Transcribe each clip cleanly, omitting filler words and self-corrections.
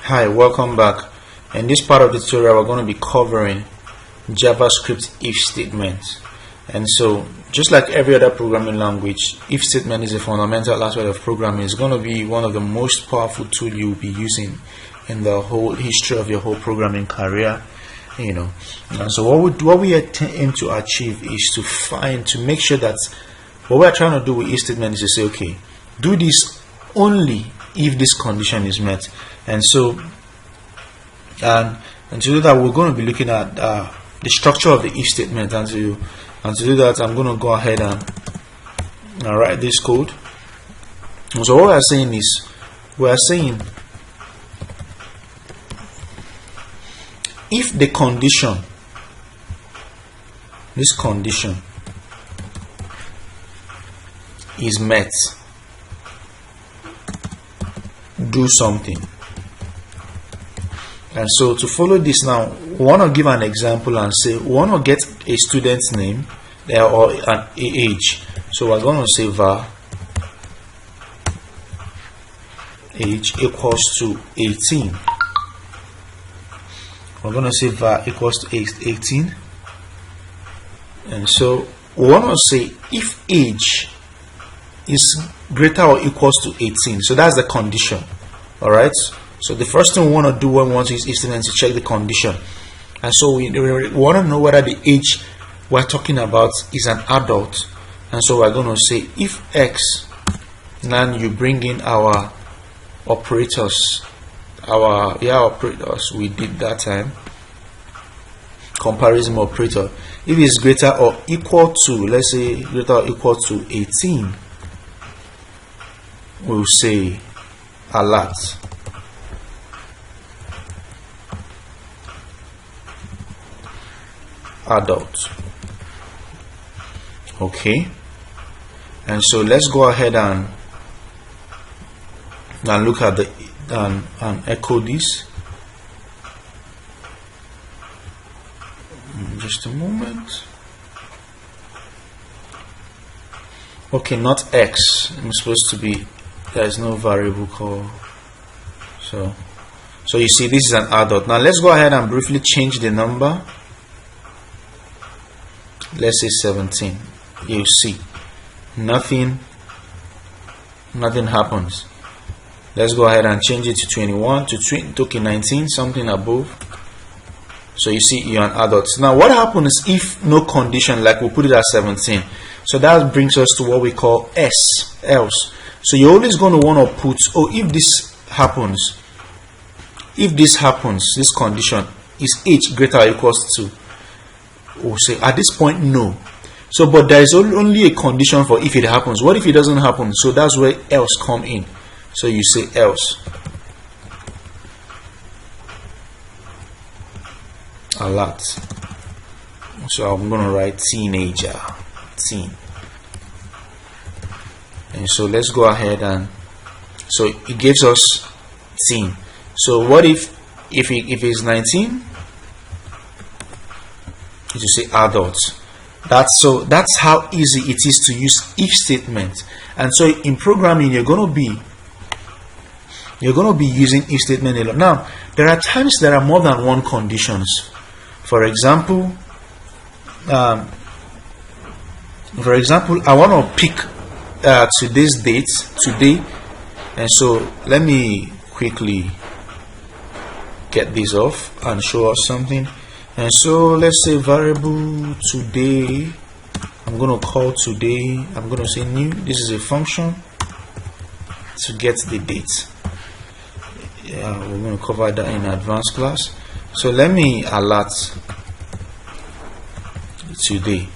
Hi, welcome back. In this part of the tutorial, we're going to be covering JavaScript if statements. And so, just like every other programming language, if statement is a fundamental aspect of programming. It's going to be one of the most powerful tools you'll be using in the whole history of your whole programming career. And so what we aim to achieve is to make sure that what we're trying to do with if statement is to say, okay, do this only if this condition is met. And so and to do that, we're going to be looking at the structure of the if statement. And to do that, I'm going to go ahead and write this code. So what we're saying is, if the condition, this condition is met, do something. And so to follow this now, we want to give an example and say we want to get a student's name or an age. So we're going to say var age equals to 18. We're going to say var equals to 18. And so we want to say if age is greater or equals to 18. So that's the condition. Alright. So the first thing we want to do when we want to use if statement is to check the condition. And so we want to know whether the age we're talking about is an adult. And so we're going to say if x, now you bring in our operators, operators we did that time, comparison operator. If it's greater or equal to, let's say greater or equal to 18, we'll say alert. Adult. Okay, and so let's go ahead and look at the and echo this. Just a moment. Okay, not x. It's supposed to be, there is no variable called, so you see this is an adult. Now let's go ahead and briefly change the number. Let's say 17. You see nothing happens. Let's go ahead and change it to 21 to 19, something above. So you see you're an adult. Now what happens if no condition, like we put it at 17? So that brings us to what we call else. So you're always going to want to put, if this happens, this condition is age greater or equals to, we'll say at this point no. So but there is only a condition for if it happens. What if it doesn't happen? So that's where else come in. So you say else alert. So I'm going to write teenager, teen. And so let's go ahead and, so it gives us teen. So what if it's 19? You say adults. That's how easy it is to use if statement. And so in programming, you're going to be using if statement a lot. Now there are times there are more than one conditions. For example, I want to pick today's date today, and so let me quickly get this off and show us something. And so let's say variable today, I'm going to call today, I'm going to say new. This is a function to get the date. Yeah, we're going to cover that in advanced class. So let me alert today.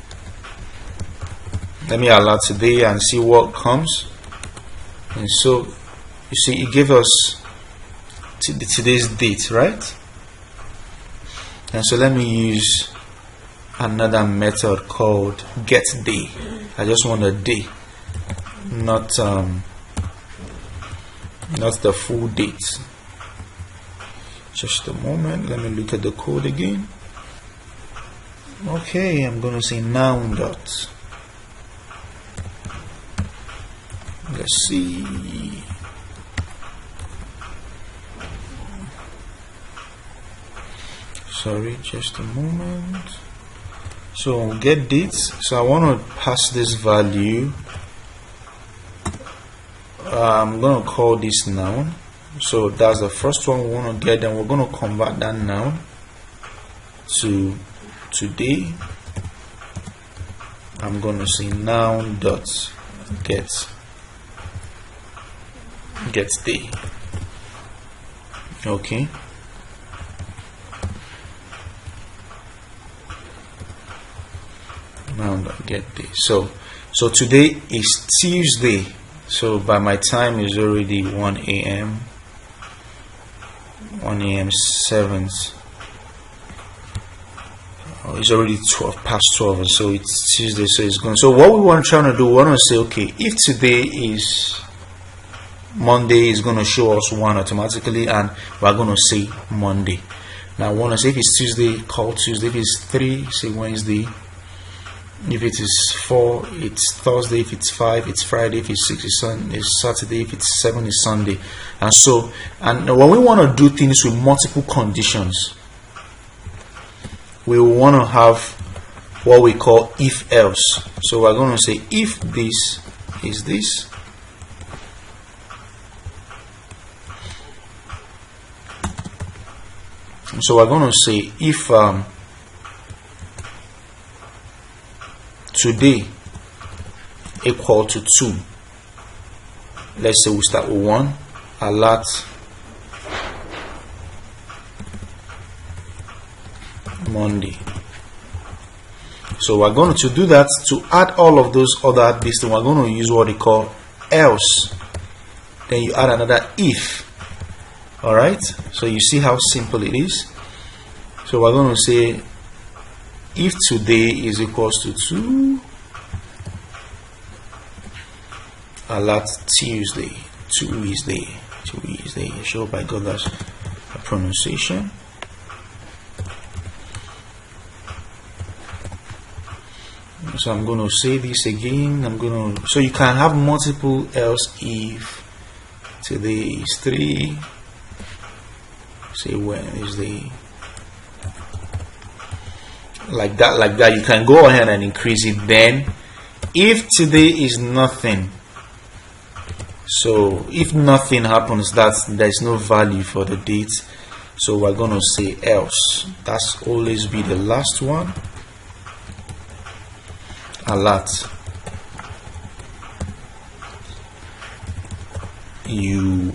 Let me alert today and see what comes. And so you see it gave us today's date, right? And so let me use another method called getDay. I just want a day, not the full date. Just a moment, let me look at the code again. Okay, I'm going to say noun dot. Let's see. sorry, just a moment. So get dates. So I want to pass this value. I'm going to call this noun. So that's the first one we want to get. Then we're going to convert that noun to today. I'm going to say noun dot get day. Okay. Noun dot get day. So today is Tuesday. So by my time is already 1 a.m. 1 a.m. 7th. Oh, it's already 12:12, so it's Tuesday. So it's going. So what we want to do, we want to say, okay, if today is Monday, is going to show us 1 automatically, and we're going to say Monday. Now I want to say if it's Tuesday, call Tuesday. If it's 3, say Wednesday. If it is 4, it's Thursday. If it's 5, it's Friday. If it's 6, it's Saturday. If it's 7, it's Sunday. And so, and when we want to do things with multiple conditions, we want to have what we call if else. So we're going to say if this is this, so we're going to say if today equal to 2, let's say we start with 1, alert Monday. So we're going to do that. To add all of those other bits, we're going to use what they call else. Then you add another if. Alright, so you see how simple it is. So we're going to say if today is equals to 2, alert Tuesday. 2 is there. 2 is there. I hope I got that pronunciation. So I'm going to say this again. So you can have multiple else if today is 3. Say Wednesday. Like that. You can go ahead and increase it. Then, if today is nothing, so if nothing happens, there's no value for the date. So we're going to say else. That's always be the last one. Alert you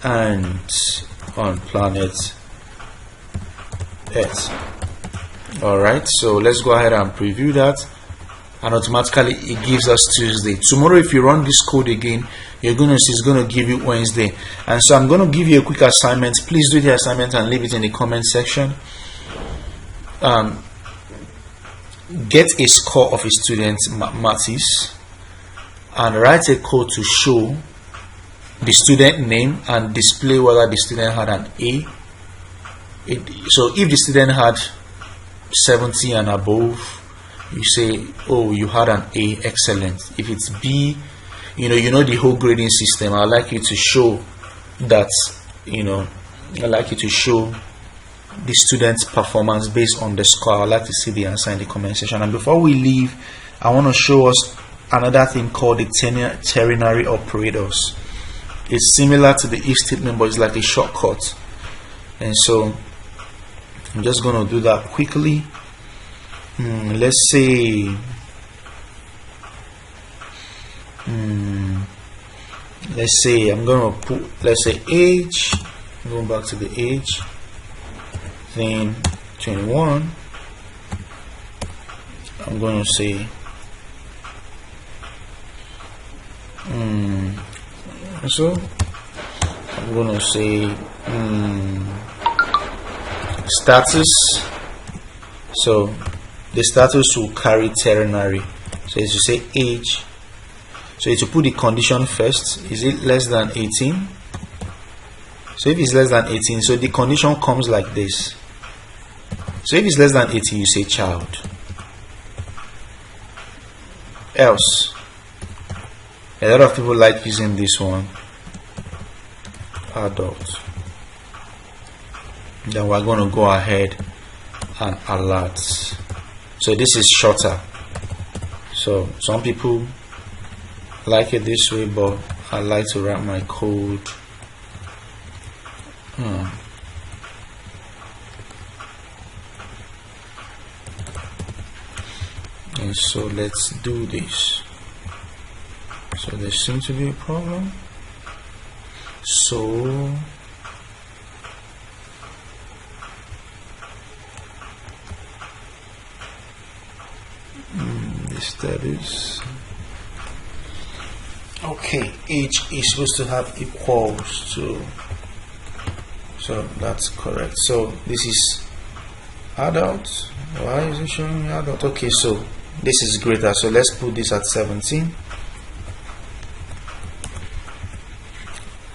aren't on planet Earth. Alright, so let's go ahead and preview that, and automatically it gives us Tuesday. Tomorrow if you run this code again, you're going to see it's going to give you Wednesday. And so I'm going to give you a quick assignment. Please do the assignment and leave it in the comment section. Get a score of a student's mathematics and write a code to show the student name and display whether the student had an A. So if the student had 70 and above, you say, oh, you had an A, excellent. If it's B, you know the whole grading system. I'd like you to show that, I'd like you to show the student's performance based on the score. I'd like to see the answer in the comment section. And before we leave, I want to show us another thing called the ternary operators. It's similar to the if statement, but it's like a shortcut. And so I'm just going to do that quickly. Let's say I'm going to put, let's say age, going back to the age, then 21. I'm going to say so I'm going to say status. So the status will carry ternary. So as you say age, so you put the condition first. Is it less than 18? So if it's less than 18, so the condition comes like this. So if it's less than 18, you say child. Else, a lot of people like using this one, adult. then we're going to go ahead and alert. So this is shorter. So some people like it this way, but I like to write my code and so let's do this. So there seems to be a problem. So this status, okay, age is supposed to have equals to, so that's correct. So this is adult. Why is it showing adult? Okay, so this is greater, so let's put this at 17.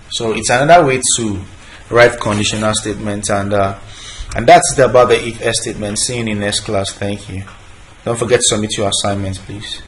So it's another way to write conditional statements, and that's it about the if else statement. See you in the next class. Thank you. Don't forget to submit your assignments, please.